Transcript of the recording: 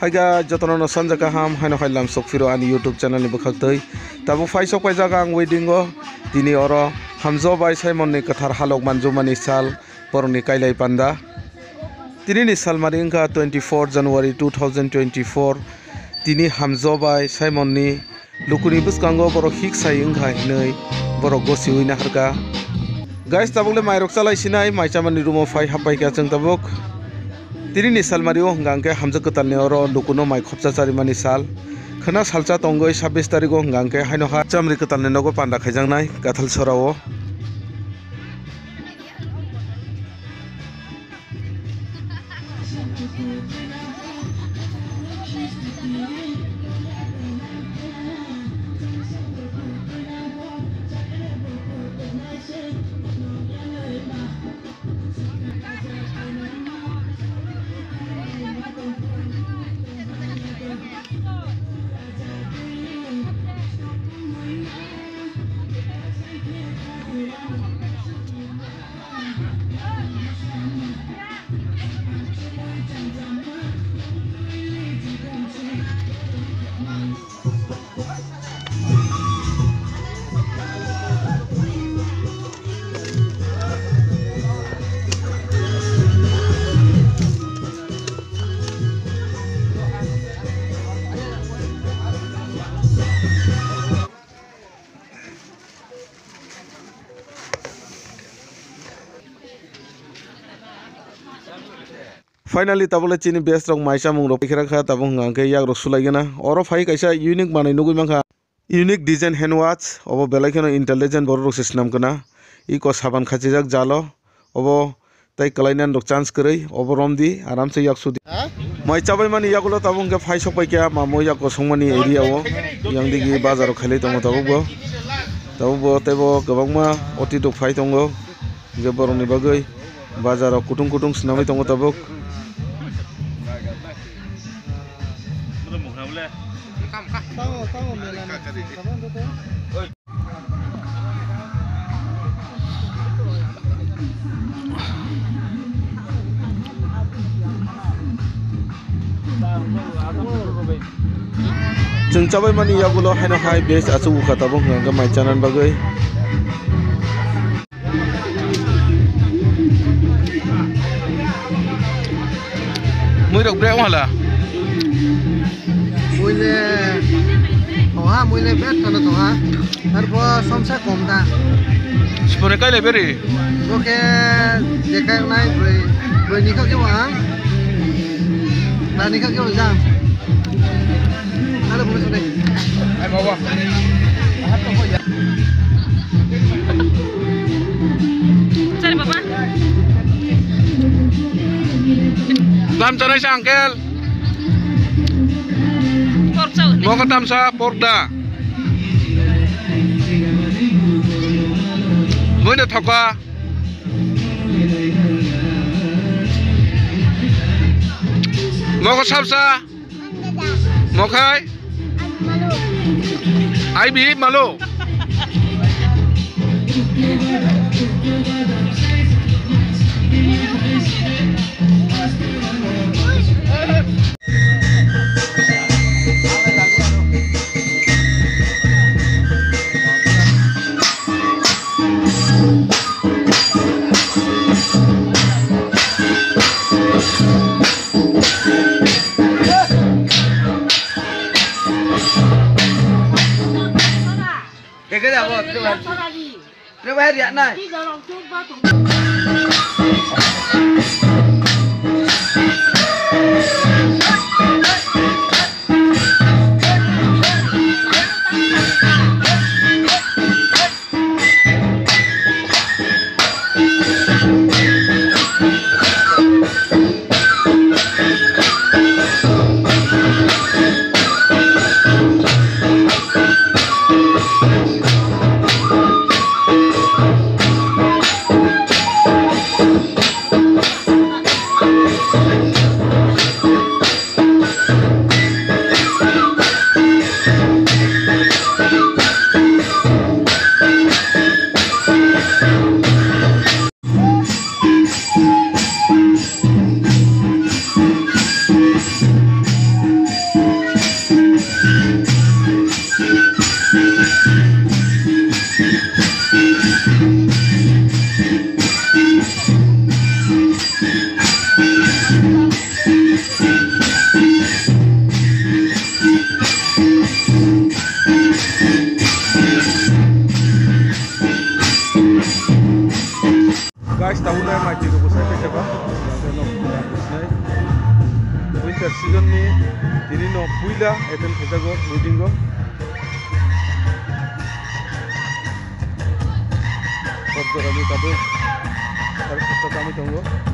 Haiga jotono sanja kaham haino hailam sokfiro ani YouTube channel ni bukhaktoi tabu faisok paijaga ang wedding o tini oro hamjo bai Simon ni kathar halok manjumani sal porni kailai panda tini ni salmari ingka 24 January 2024 tini hamjo bai Simon ni lukuni buskango borok hik sai ingka hinai borok gosiwi na harka guys tabukle mairok chalai sinai maichamani rumo fai hapai ka jeng tabuk tini ni salmario hingangke hamjo ketal ni oro lukuno mai khopcha charimani sal khana salcha tongoi 26 tariko hingangke haino ha chamri ketal ni nogo panda khaijangnai gathal sorao Finally tabule chini best rok maisa mung rok khira kha tabung ngangke yak rok sulaigena oro phai kaisa unique manai nugui mangkha unique design hand watch obo belai intelligent borok rok sisnam kana iko saban khachijak jalo obo tai kalainan rok chance koroi obo romdi aramse yak sudi mai chabai mani yakulo tabung ke phai sopai kya mamo yak kosongmani area o yang digi bazar ro khali tongo tabugo tebo gabangma oti dok phai tongo je borong ni bagai bazar ro kutung snamai tongo tabuk Jeng cabai mani yagulo haino hai base asu kata bong ngangga mai channel bagai mui rok brek wala muile bet kana toha tarpo somsa komda spone kai leberi oke dekai nai broi nikak ke wa na nikak ke jam ada boleh sudah ai bawa cari papa dam carai sa angkel mau ke tamsa porda mau na thoka mau ke sabsa mau kai ai bi malu cái nào rồi nó bé điện này Ini no puila eten kejago wedding go. Order kami kabel. Harus kita kami tunggu.